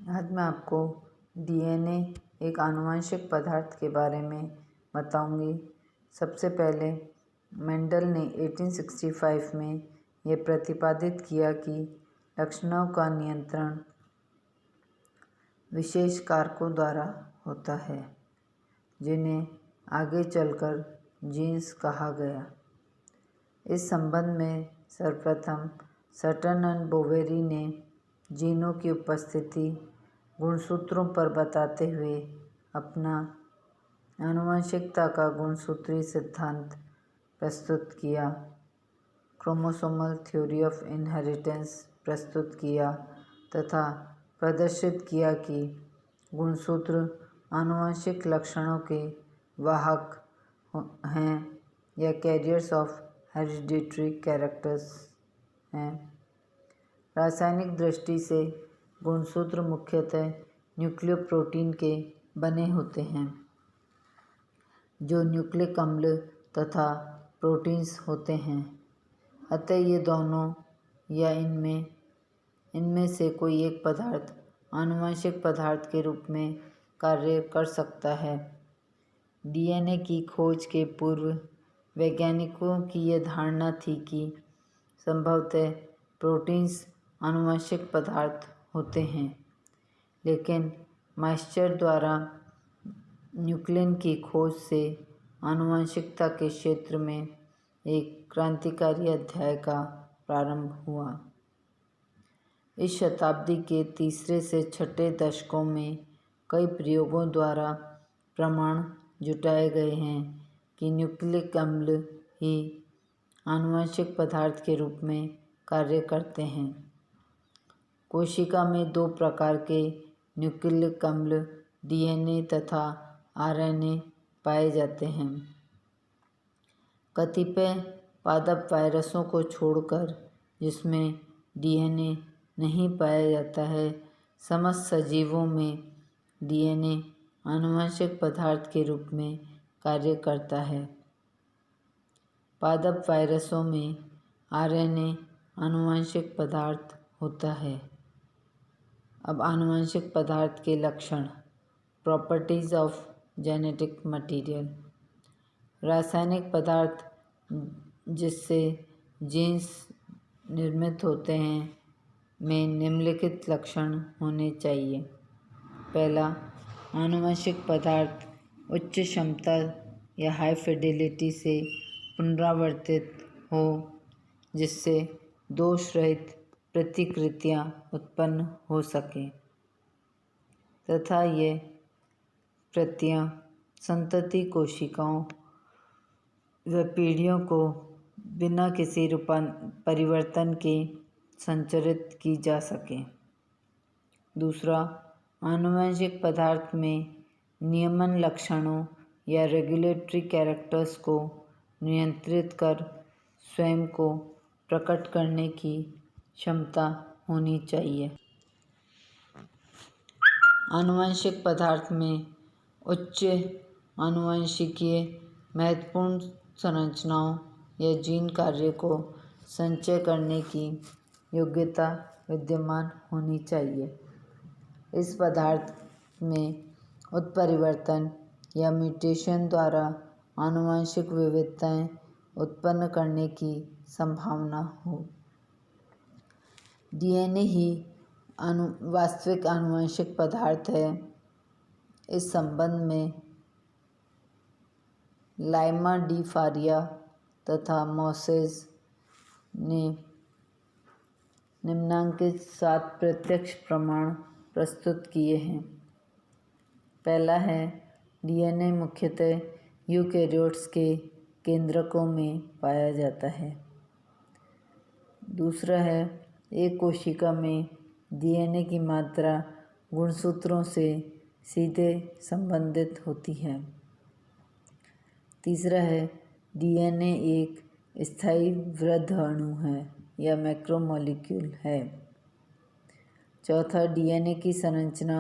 आज मैं आपको डीएनए एक आनुवंशिक पदार्थ के बारे में बताऊंगी। सबसे पहले मेंडल ने 1865 में यह प्रतिपादित किया कि लक्षणों का नियंत्रण विशेष कारकों द्वारा होता है, जिन्हें आगे चलकर जीन्स कहा गया। इस संबंध में सर्वप्रथम सटन एंड बोवेरी ने जीनों की उपस्थिति गुणसूत्रों पर बताते हुए अपना आनुवंशिकता का गुणसूत्रीय सिद्धांत प्रस्तुत किया, क्रोमोसोमल थ्योरी ऑफ इनहेरिटेंस प्रस्तुत किया तथा प्रदर्शित किया कि गुणसूत्र आनुवंशिक लक्षणों के वाहक हैं या कैरियर्स ऑफ हेरिडिटरी कैरेक्टर्स हैं। रासायनिक दृष्टि से गुणसूत्र मुख्यतः न्यूक्लियोप्रोटीन के बने होते हैं, जो न्यूक्लिक अम्ल तथा प्रोटीन्स होते हैं। अतः ये दोनों या इनमें से कोई एक पदार्थ आनुवंशिक पदार्थ के रूप में कार्य कर सकता है। डीएनए की खोज के पूर्व वैज्ञानिकों की यह धारणा थी कि संभवतः प्रोटीन्स आनुवंशिक पदार्थ होते हैं, लेकिन माइस्चर द्वारा न्यूक्लियन की खोज से आनुवंशिकता के क्षेत्र में एक क्रांतिकारी अध्याय का प्रारंभ हुआ। इस शताब्दी के तीसरे से छठे दशकों में कई प्रयोगों द्वारा प्रमाण जुटाए गए हैं कि न्यूक्लिक अम्ल ही आनुवंशिक पदार्थ के रूप में कार्य करते हैं। कोशिका में दो प्रकार के न्यूक्लिक अम्ल डीएनए तथा आरएनए पाए जाते हैं। कतिपय पादप वायरसों को छोड़कर, जिसमें डीएनए नहीं पाया जाता है, समस्त सजीवों में डीएनए आनुवंशिक पदार्थ के रूप में कार्य करता है। पादप वायरसों में आरएनए आनुवंशिक पदार्थ होता है। अब आनुवंशिक पदार्थ के लक्षण, प्रॉपर्टीज ऑफ जेनेटिक मटेरियल। रासायनिक पदार्थ जिससे जीन्स निर्मित होते हैं में निम्नलिखित लक्षण होने चाहिए। पहला, आनुवंशिक पदार्थ उच्च क्षमता या हाई फिडेलिटी से पुनरावर्तित हो, जिससे दोष रहित प्रतिकृतियां उत्पन्न हो सकें तथा ये प्रतियां संतति कोशिकाओं व पीढ़ियों को बिना किसी परिवर्तन के संचरित की जा सकें। दूसरा, आनुवंशिक पदार्थ में नियमन लक्षणों या रेगुलेटरी कैरेक्टर्स को नियंत्रित कर स्वयं को प्रकट करने की क्षमता होनी चाहिए। आनुवंशिक पदार्थ में उच्च आनुवंशिकीय महत्वपूर्ण संरचनाओं या जीन कार्य को संचय करने की योग्यता विद्यमान होनी चाहिए। इस पदार्थ में उत्परिवर्तन या म्यूटेशन द्वारा आनुवंशिक विविधताएं उत्पन्न करने की संभावना हो। डीएनए ही वास्तविक आनुवंशिक पदार्थ है। इस संबंध में लाइमा डी फारिया तथा मोसेस ने निम्नांकित 7 प्रत्यक्ष प्रमाण प्रस्तुत किए हैं। पहला है, डीएनए मुख्यतः यूकेरियोट्स के केंद्रकों में पाया जाता है। दूसरा है, एक कोशिका में डीएनए की मात्रा गुणसूत्रों से सीधे संबंधित होती है। तीसरा है, डीएनए एक स्थायी वृद्ध अणु है या मैक्रोमोलेक्यूल है। चौथा, डीएनए की संरचना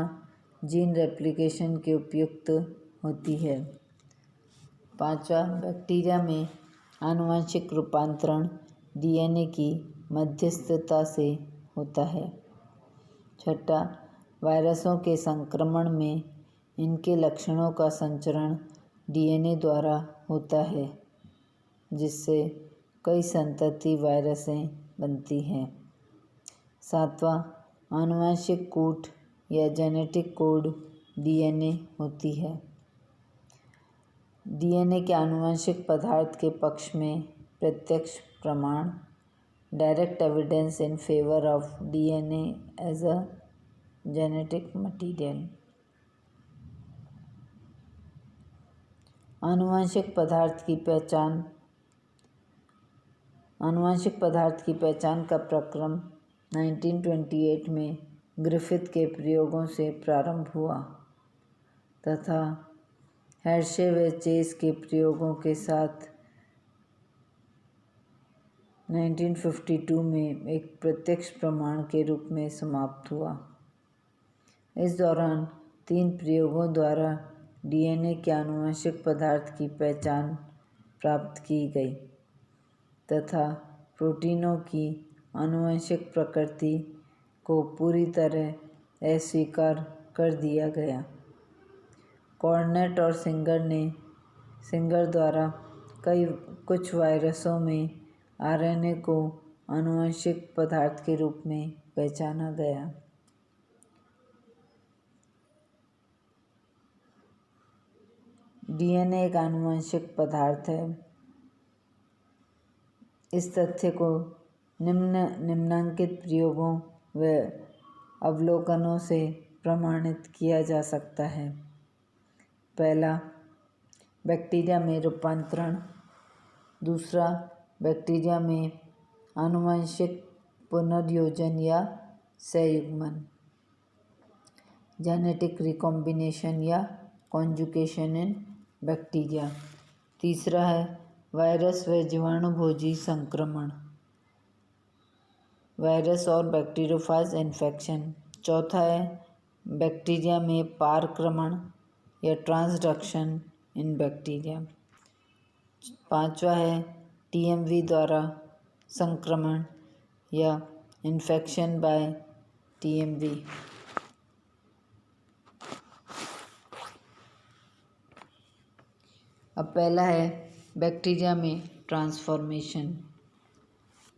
जीन रेप्लिकेशन के उपयुक्त होती है। पांचवा, बैक्टीरिया में आनुवंशिक रूपांतरण डीएनए की मध्यस्थता से होता है। छठा, वायरसों के संक्रमण में इनके लक्षणों का संचरण डीएनए द्वारा होता है, जिससे कई संतति वायरसें बनती हैं। 7वां, आनुवंशिक कूट या जेनेटिक कोड डीएनए होती है। डीएनए के आनुवंशिक पदार्थ के पक्ष में प्रत्यक्ष प्रमाण, direct evidence in favour of DNA as a genetic material. आनुवंशिक पदार्थ की पहचान का प्रक्रम 1928 में ग्रिफिथ के प्रयोगों से प्रारंभ हुआ तथा हर्शे व चेस के प्रयोगों के साथ 1952 में एक प्रत्यक्ष प्रमाण के रूप में समाप्त हुआ। इस दौरान 3 प्रयोगों द्वारा डीएनए के आनुवंशिक पदार्थ की पहचान प्राप्त की गई तथा प्रोटीनों की आनुवंशिक प्रकृति को पूरी तरह अस्वीकार कर दिया गया। कॉर्नेट और सिंगर द्वारा कुछ वायरसों में आरएनए को आनुवंशिक पदार्थ के रूप में पहचाना गया। डीएनए एक आनुवंशिक पदार्थ है। इस तथ्य को निम्नलिखित प्रयोगों व अवलोकनों से प्रमाणित किया जा सकता है। पहला, बैक्टीरिया में रूपांतरण। दूसरा, बैक्टीरिया में आनुवंशिक पुनर्योजन या संयुग्मन, जेनेटिक रिकॉम्बिनेशन या कॉन्जुगेशन इन बैक्टीरिया। तीसरा है वायरस व जीवाणुभोजी संक्रमण, वायरस और बैक्टीरियोफाज इन्फेक्शन। चौथा है बैक्टीरिया में पारक्रमण या ट्रांसडक्शन इन बैक्टीरिया। 5वां है टीएमवी द्वारा संक्रमण या इन्फेक्शन बाय टीएमवी। अब पहला है बैक्टीरिया में ट्रांसफॉर्मेशन।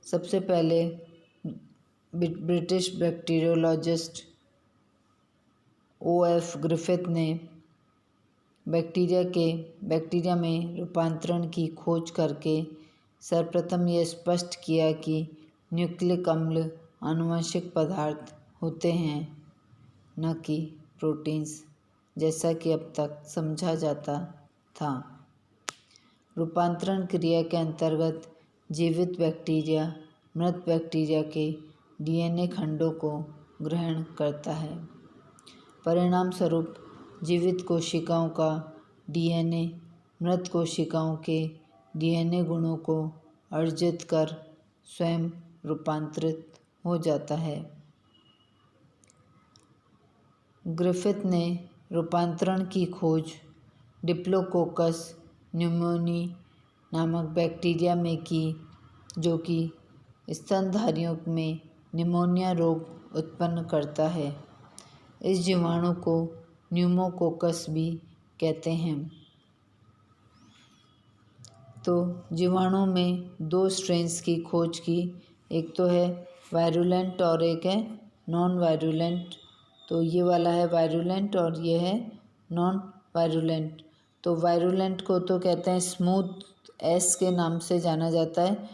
सबसे पहले ब्रिटिश बैक्टीरियोलॉजिस्ट ओएफ ग्रिफिथ ने बैक्टीरिया में रूपांतरण की खोज करके सर्वप्रथम यह स्पष्ट किया कि न्यूक्लिक अम्ल आनुवंशिक पदार्थ होते हैं, न कि प्रोटीन्स, जैसा कि अब तक समझा जाता था। रूपांतरण क्रिया के अंतर्गत जीवित बैक्टीरिया मृत बैक्टीरिया के डीएनए खंडों को ग्रहण करता है। परिणाम स्वरूप जीवित कोशिकाओं का डीएनए मृत कोशिकाओं के डीएनए गुणों को अर्जित कर स्वयं रूपांतरित हो जाता है। ग्रिफिथ ने रूपांतरण की खोज डिप्लोकोकस न्यूमोनी नामक बैक्टीरिया में की, जो कि स्तनधारियों में निमोनिया रोग उत्पन्न करता है। इस जीवाणु को न्यूमोकोकस भी कहते हैं। तो जीवाणु में 2 स्ट्रेन्स की खोज की, एक तो है वायरुलेंट और एक है नॉन वायरुलेंट। तो ये वाला है वायरुलेंट और ये है नॉन वायरुलेंट। तो वायरुलेंट को तो कहते हैं स्मूथ एस के नाम से जाना जाता है,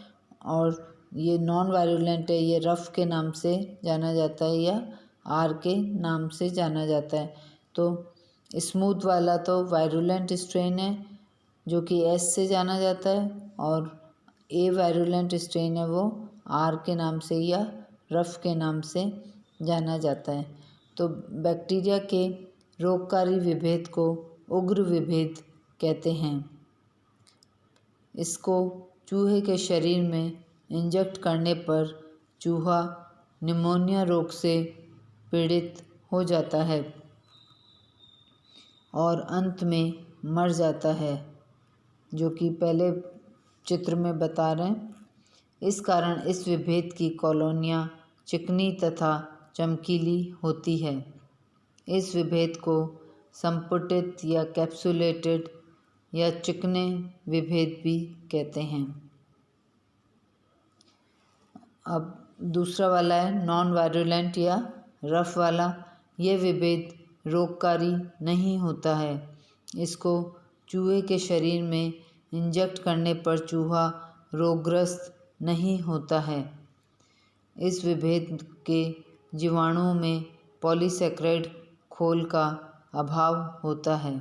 और ये नॉन वायरुलेंट है, ये रफ के नाम से जाना जाता है या आर के नाम से जाना जाता है। तो स्मूथ वाला तो वायरुलेंट स्ट्रेन है जो कि एस से जाना जाता है, और ए वायरुलेंट स्ट्रेन है वो आर के नाम से या रफ के नाम से जाना जाता है। तो बैक्टीरिया के रोगकारी विभेद को उग्र विभेद कहते हैं। इसको चूहे के शरीर में इंजेक्ट करने पर चूहा निमोनिया रोग से पीड़ित हो जाता है और अंत में मर जाता है, जो कि पहले चित्र में बता रहे हैं। इस कारण इस विभेद की कॉलोनियाँ चिकनी तथा चमकीली होती है। इस विभेद को संपुटित या कैप्सुलेटेड या चिकने विभेद भी कहते हैं। अब दूसरा वाला है नॉन वायरुलेंट या रफ वाला। यह विभेद रोगकारी नहीं होता है। इसको चूहे के शरीर में इंजेक्ट करने पर चूहा रोगग्रस्त नहीं होता है। इस विभेद के जीवाणुओं में पॉलीसैकेराइड खोल का अभाव होता है,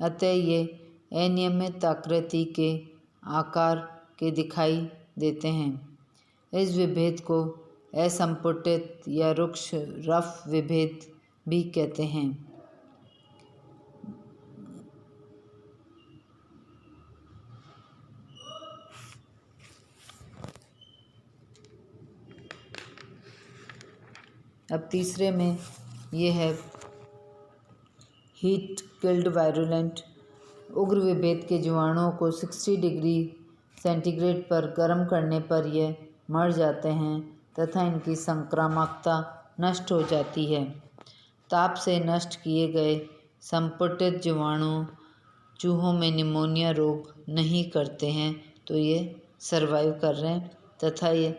अतः ये अनियमित आकृति के आकार के दिखाई देते हैं। इस विभेद को असंपुटित या रुक्ष रफ विभेद भी कहते हैं। अब तीसरे में ये है हीट किल्ड वायरुलेंट। उग्र विभेद के जीवाणुओं को 60 डिग्री सेंटीग्रेड पर गर्म करने पर यह मर जाते हैं तथा इनकी संक्रामकता नष्ट हो जाती है। ताप से नष्ट किए गए संपुटित जीवाणु चूहों में निमोनिया रोग नहीं करते हैं, तो ये सर्वाइव कर रहे हैं तथा ये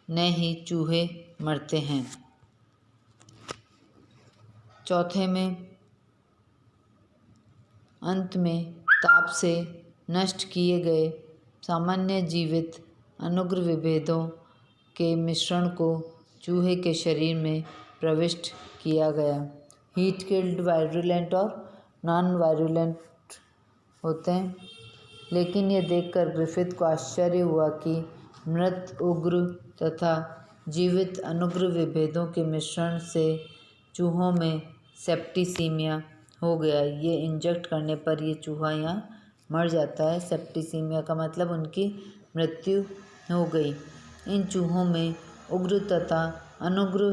न ही चूहे मरते हैं। चौथे में अंत में ताप से नष्ट किए गए सामान्य जीवित अनुग्र विभेदों के मिश्रण को चूहे के शरीर में प्रविष्ट किया गया। हीट किल्ड वायरुलेंट और नॉन वायरुलेंट होते हैं, लेकिन ये देखकर ग्रिफिथ को आश्चर्य हुआ कि मृत उग्र तथा जीवित अनुग्र विभेदों के मिश्रण से चूहों में सेप्टिसीमिया हो गया। ये इंजेक्ट करने पर ये चूहा यहाँ मर जाता है। सेप्टिसीमिया का मतलब उनकी मृत्यु हो गई। इन चूहों में उग्र तथा अनुग्र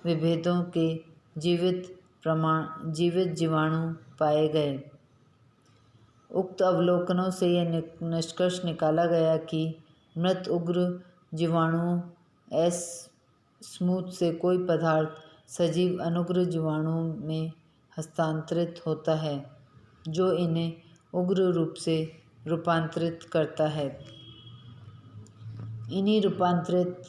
विभेदों के जीवित जीवाणु पाए गए। उक्त अवलोकनों से यह निष्कर्ष निकाला गया कि मृत उग्र जीवाणुओं एस स्मूथ से कोई पदार्थ सजीव अनुग्र जीवाणुओं में हस्तांतरित होता है, जो इन्हें उग्र रूप से रूपांतरित करता है। इन्हीं रूपांतरित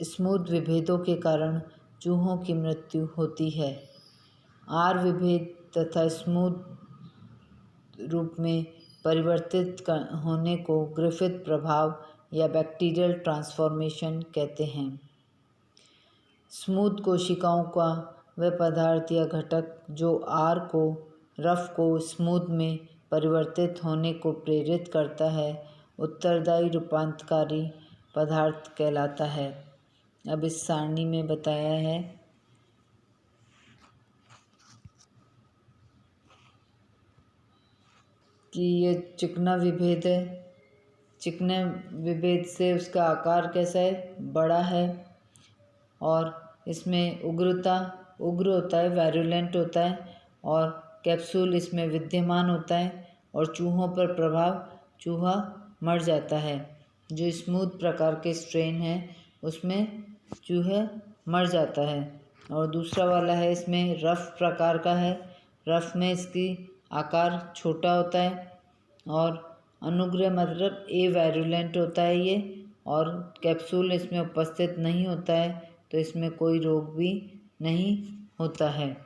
स्मूथ विभेदों के कारण चूहों की मृत्यु होती है। आर विभेद तथा स्मूथ रूप में परिवर्तित होने को ग्रिफिथ प्रभाव या बैक्टीरियल ट्रांसफॉर्मेशन कहते हैं। स्मूथ कोशिकाओं का वह पदार्थ या घटक जो आर को रफ को स्मूथ में परिवर्तित होने को प्रेरित करता है, उत्तरदायी रूपांतरकारी पदार्थ कहलाता है। अब इस सारणी में बताया है कि ये चिकना विभेद है। चिकने विभेद से उसका आकार कैसा है, बड़ा है और इसमें उग्र होता है, वायरुलेंट होता है और कैप्सूल इसमें विद्यमान होता है और चूहों पर प्रभाव चूहा मर जाता है। जो स्मूथ प्रकार के स्ट्रेन है उसमें चूहा मर जाता है। और दूसरा वाला है इसमें रफ प्रकार का है। रफ में इसकी आकार छोटा होता है और अनुग्रह मतलब ए वायरुलेंट होता है ये, और कैप्सूल इसमें उपस्थित नहीं होता है, तो इसमें कोई रोग भी नहीं होता है।